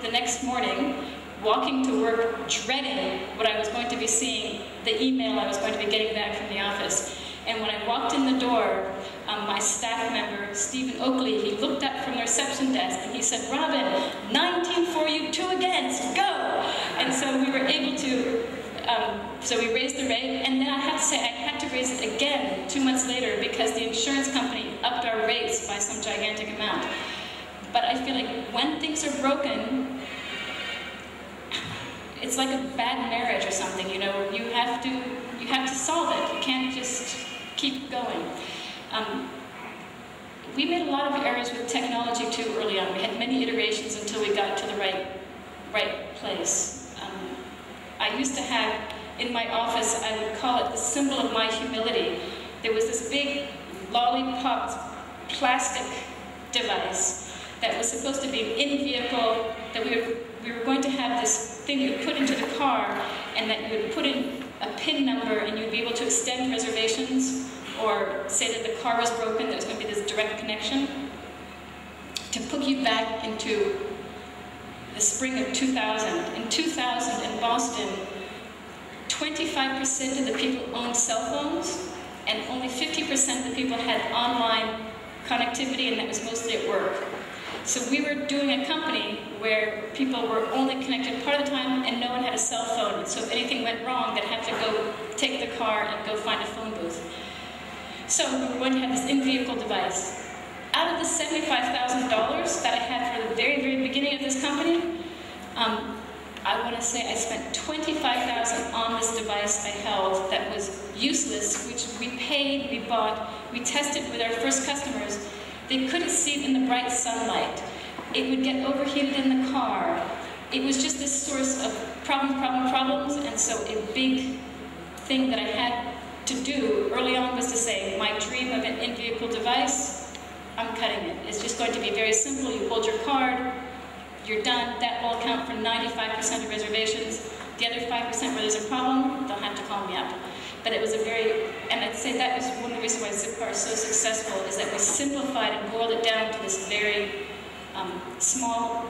the next morning, walking to work, dreading what I was going to be seeing, the email I was going to be getting back from the office. And when I walked in the door, my staff member, Stephen Oakley, he looked up from the reception desk and he said, "Robin, 19 for you, 2 against, go!" And so we were able to, so we raised the rate, and then I have to say I had to raise it again 2 months later because the insurance company upped our rates by some gigantic amount. But I feel like when things are broken, it's like a bad marriage or something, you know, you have to solve it. You can't just keep going. We made a lot of errors with technology too early on. We had many iterations until we got to the right place. I used to have, in my office, I would call it the symbol of my humility. There was this big lollipop plastic device that was supposed to be an in-vehicle, that we were going to have this thing you would put into the car, and that you would put in a PIN number and you'd be able to extend reservations, or say that the car was broken, there was going to be this direct connection, to put you back into the spring of 2000. In 2000 in Boston, 25% of the people owned cell phones, and only 50% of the people had online connectivity, and that was mostly at work. So we were doing a company where people were only connected part of the time and no one had a cell phone. And so if anything went wrong, they'd have to go take the car and go find a phone booth. So we were going to have this in-vehicle device. Out of the $75,000 that I had for the very, very beginning of this company, I want to say I spent $25,000 on this device I held that was useless, which we paid, we bought, we tested with our first customers. They couldn't see it in the bright sunlight. It would get overheated in the car. It was just this source of problems, and so a big thing that I had to do early on was to say, my dream of an in-vehicle device, I'm cutting it. It's just going to be very simple. You hold your card, you're done. That will account for 95% of reservations. The other 5% where there's a problem, they'll have to call me up. But it was a very, and I'd say that was one of the reasons why Zipcar is so successful, is that we simplified and boiled it down to this very small,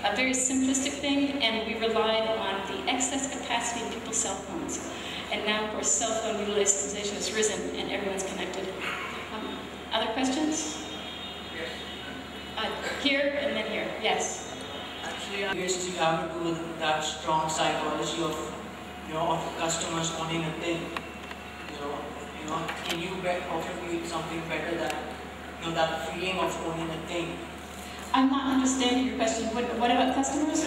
a very simplistic thing, and we relied on the excess capacity of people's cell phones. And now, of course, cell phone utilization has risen and everyone's connected. Other questions? Yes. Here and then here. Yes. Actually, I guess you have to do with that strong psychology of, of customers owning a thing. Can you offer me something better than that feeling of owning a thing? I'm not understanding your question. What about customers?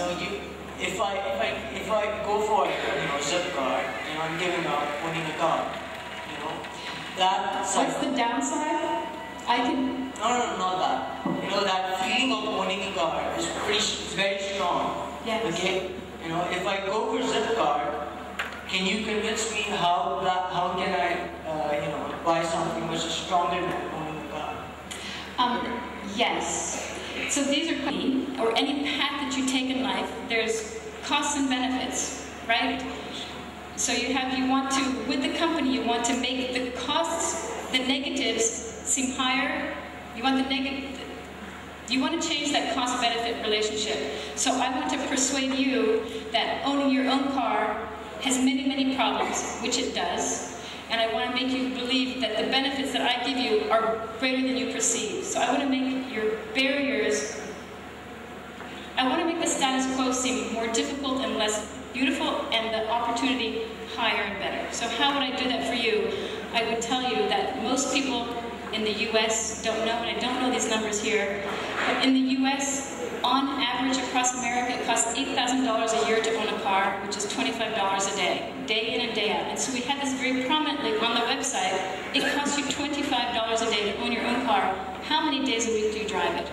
If I go for Zipcar, I'm giving up owning a car. That. What's the downside? No, not that. That feeling of owning a car is very strong. Yes. Okay. If I go for Zipcar, can you convince me how can I buy something which is stronger than owning a car? Yes. So these are or any path that you take in life. There's costs and benefits, right? So with the company, you want to make the costs, the negatives seem higher. You want to change that cost-benefit relationship. So I want to persuade you that owning your own car has many, many problems, which it does. And I want to make you believe that the benefits that I give you are greater than you perceive. So I want to make your barriers, I want to make the status quo seem more difficult and less beautiful, and the opportunity higher and better. So how would I do that for you? I would tell you that most people in the US don't know, and I don't know these numbers here, but in the US, on average across America, it costs $8,000 a year to own a car, which is $25 a day in and day out. And so we had this very prominently on the website. It costs you $25 a day to own your own car. How many days a week do you drive it?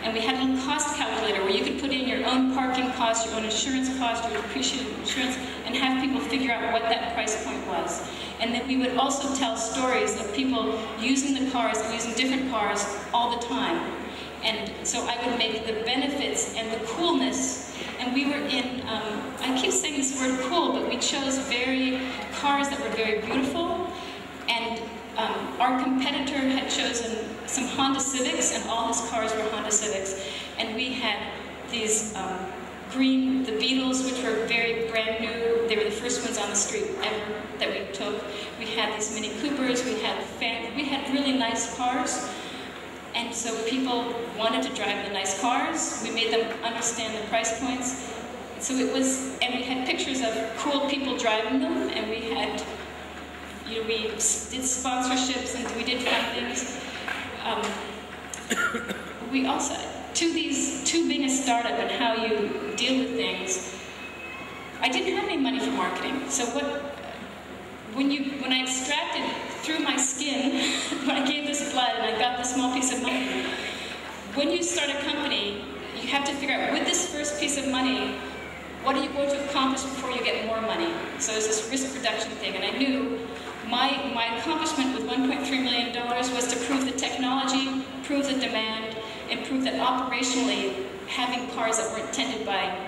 And we had a little cost calculator where you could put in your own parking cost, your own insurance cost, your depreciated insurance, and have people figure out what that price point was. And then we would also tell stories of people using the cars and using different cars all the time. And so I would make the benefits and the coolness, and we were in, I keep saying this word cool, but we chose cars that were very beautiful, and our competitor had chosen some Honda Civics, and all his cars were Honda Civics, and we had these the Beetles, which were very brand new. They were the first ones on the street ever that we took. We had these Mini Coopers. We had really nice cars. And so people wanted to drive the nice cars. We made them understand the price points. So it was, and we had pictures of cool people driving them, and we had, you know, we did sponsorships and we did fun things. We also, to being a startup and how you deal with things, I didn't have any money for marketing. So when I extracted through my skin, when I gave this blood and I got this small piece of money, when you start a company, you have to figure out, with this first piece of money, what are you going to accomplish before you get more money? So it's this risk reduction thing, and I knew my accomplishment with $1.3 million was to prove the technology, prove the demand, and prove that operationally having cars that were intended by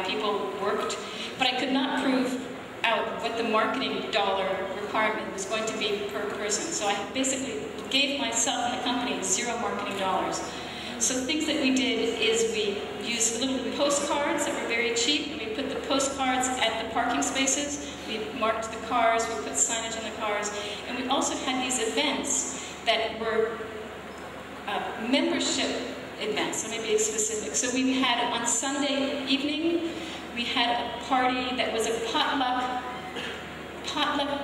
people worked. But I could not prove out what the marketing dollar requirement was going to be per person. So I basically gave myself and the company $0 marketing dollars. So things that we did is we used little postcards that were very cheap, and we put the postcards at the parking spaces. We marked the cars, we put signage on the cars, and we also had these events that were membership events, so maybe it's specific. So we had, on Sunday evening, we had a party that was a potluck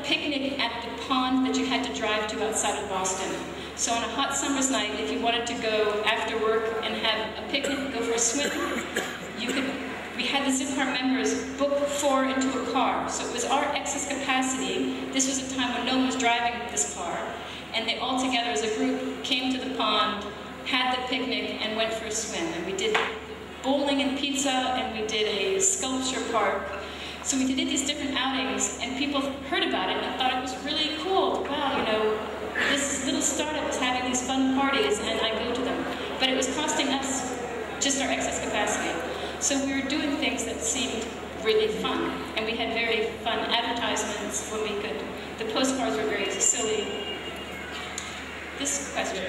picnic at the pond that you had to drive to outside of Boston. So on a hot summer's night, if you wanted to go after work and have a picnic, go for a swim, you could. We had the Zipcar members book 4 into a car. So it was our excess capacity. This was a time when no one was driving this car. And they all together as a group came to the pond, had the picnic, and went for a swim. And we did bowling and pizza, and we did a sculpture park. So we did these different outings, and people heard about it and thought it was really cool. Wow, you know, this little startup is having these fun parties, and I go to them. But it was costing us just our excess capacity. So we were doing things that seemed really fun, and we had very fun advertisements when we could. The postcards were very silly. This question.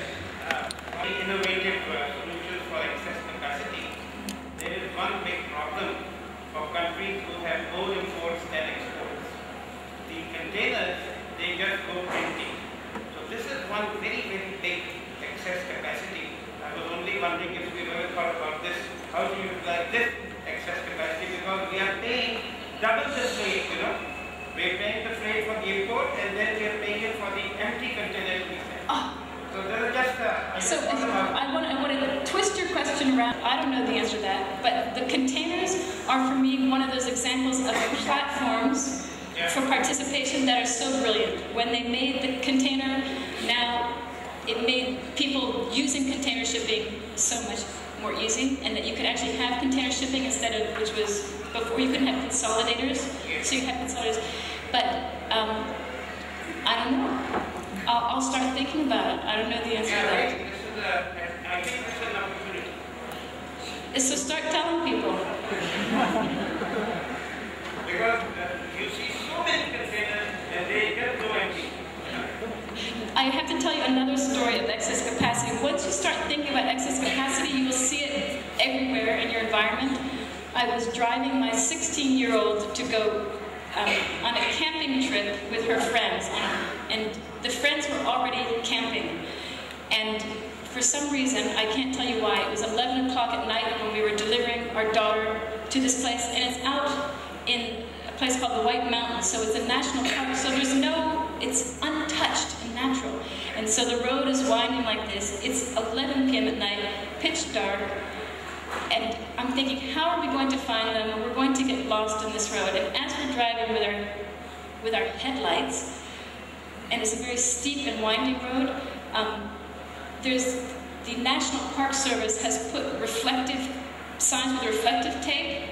Very innovative solutions for excess capacity. There is one big problem for countries who have more imports than exports. The containers, they just go empty. So this is one very, very big excess capacity. I was only wondering if we ever thought about this, how to utilize this excess capacity, because we are paying double the freight, you know. We are paying the freight for the import, and then we are paying it for the empty containers we send. So there is just I want to twist your question around. I don't know the answer to that, but the containers are for me one of those examples of platforms for participation that are so brilliant. When they made the container, now it made people using container shipping so much more easy, and that you could actually have container shipping instead of, which was before you couldn't have consolidators, so you had consolidators. But I don't know. I'll start thinking about it. I don't know the answer to that. I think this is an opportunity. So start telling people. Because you see so many containers and they just go empty. I have to tell you another story of excess capacity. Once you start thinking about excess capacity, you will see it everywhere in your environment. I was driving my 16-year-old to go on a camping trip with her friends, and the friends were already camping. And for some reason, I can't tell you why, it was 11 o'clock at night when we were delivering our daughter to this place, and it's out in a place called the White Mountains, so it's a national park, so it's untouched and natural. And so the road is winding like this. It's 11 p.m. at night, pitch dark, and I'm thinking, how are we going to find them? We're going to get lost in this road. And as we're driving with our headlights, and it's a very steep and winding road, the National Park Service has put reflective signs with reflective tape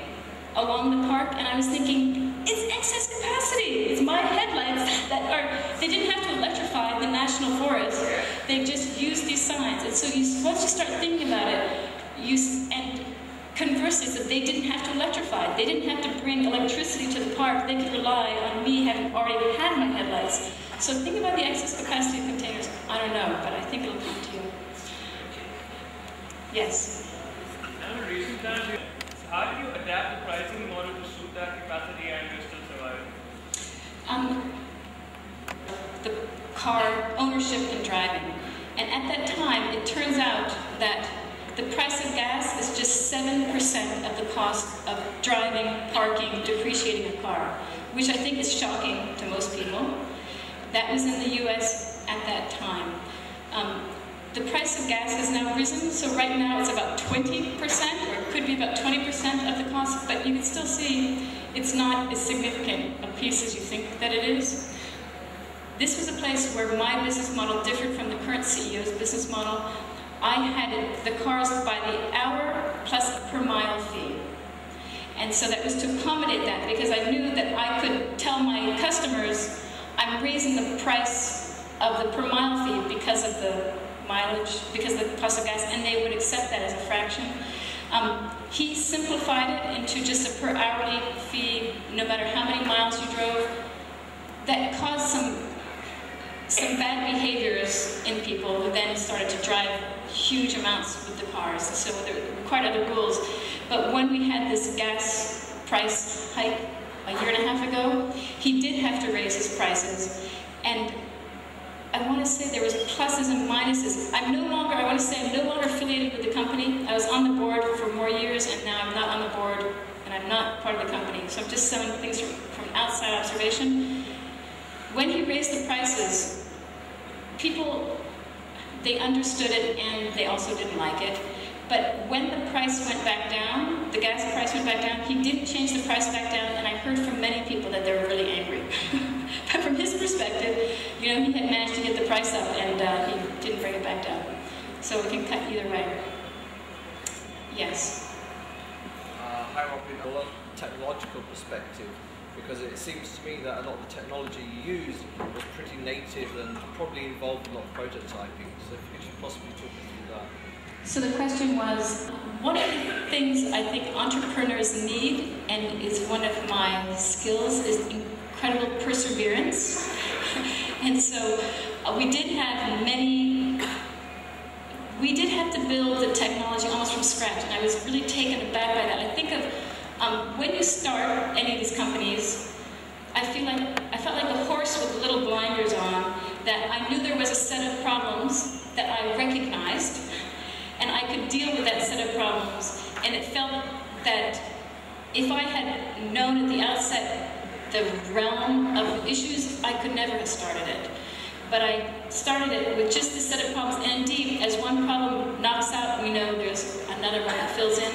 along the park, and I was thinking, it's excess capacity. It's my headlights they didn't have to electrify the national forest. They just used these signs. And so once you start thinking about it, and conversely, so they didn't have to electrify. They didn't have to bring electricity to the park. They could rely on me having already had my headlights. So think about the excess capacity of containers. I don't know, but I think it'll come to you. Yes? Another reason car ownership and driving. And at that time, it turns out that the price of gas is just 7% of the cost of driving, parking, depreciating a car, which I think is shocking to most people. That was in the US at that time. The price of gas has now risen, so right now it's about 20%, or it could be about 20% of the cost, but you can still see it's not as significant a piece as you think that it is. This was a place where my business model differed from the current CEO's business model. I had the cars by the hour plus a per mile fee. And so that was to accommodate that, because I knew that I could tell my customers, I'm raising the price of the per mile fee because of the mileage, because of the cost of gas, and they would accept that as a fraction. He simplified it into just a per hourly fee, no matter how many miles you drove. That caused some bad behaviors in people who then started to drive huge amounts with the cars. So there were quite other rules. But when we had this gas price hike a year and a half ago, he did have to raise his prices. And I want to say there was pluses and minuses. I want to say I'm no longer affiliated with the company. I was on the board for more years, and now I'm not on the board, and I'm not part of the company. So I'm just saying things from outside observation. When he raised the prices, people, they understood it, and they also didn't like it. But when the price went back down, the gas price went back down, he didn't change the price back down, and I heard from many people that they were really angry. But from his perspective, you know, he had managed to get the price up, and he didn't bring it back down. So it can cut either way. Yes? Hi, Robin. A lot of technological perspective, because it seems to me that a lot of the technology you used was pretty native and probably involved a lot of prototyping. So if you could possibly talk us through that. So the question was, one of the things I think entrepreneurs need, and is one of my skills, is incredible perseverance. And so we did have to build the technology almost from scratch, and I was really taken aback by that. I think of when you start any of these companies, I felt like a horse with little blinders on, that I knew there was a set of problems that I recognized, and I could deal with that set of problems. And it felt that if I had known at the outset the realm of issues, I could never have started it. But I started it with just a set of problems, and indeed, as one problem knocks out, we know there's another one that fills in.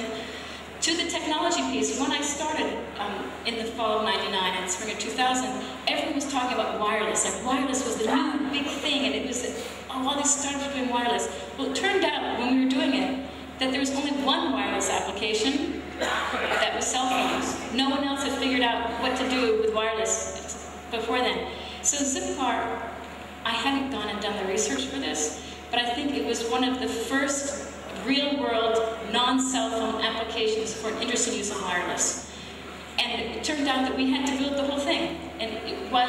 To the technology piece, when I started in the fall of '99 and spring of 2000, everyone was talking about wireless, and wireless was the new big thing, and it was all these startups were doing wireless. Well, it turned out, when we were doing it, that there was only one wireless application, that was cell phones. No one else had figured out what to do with wireless before then. So Zipcar, I hadn't gone and done the research for this, but I think it was one of the first real-world, non-cell phone applications for an interesting use of wireless. And it turned out that we had to build the whole thing, and it was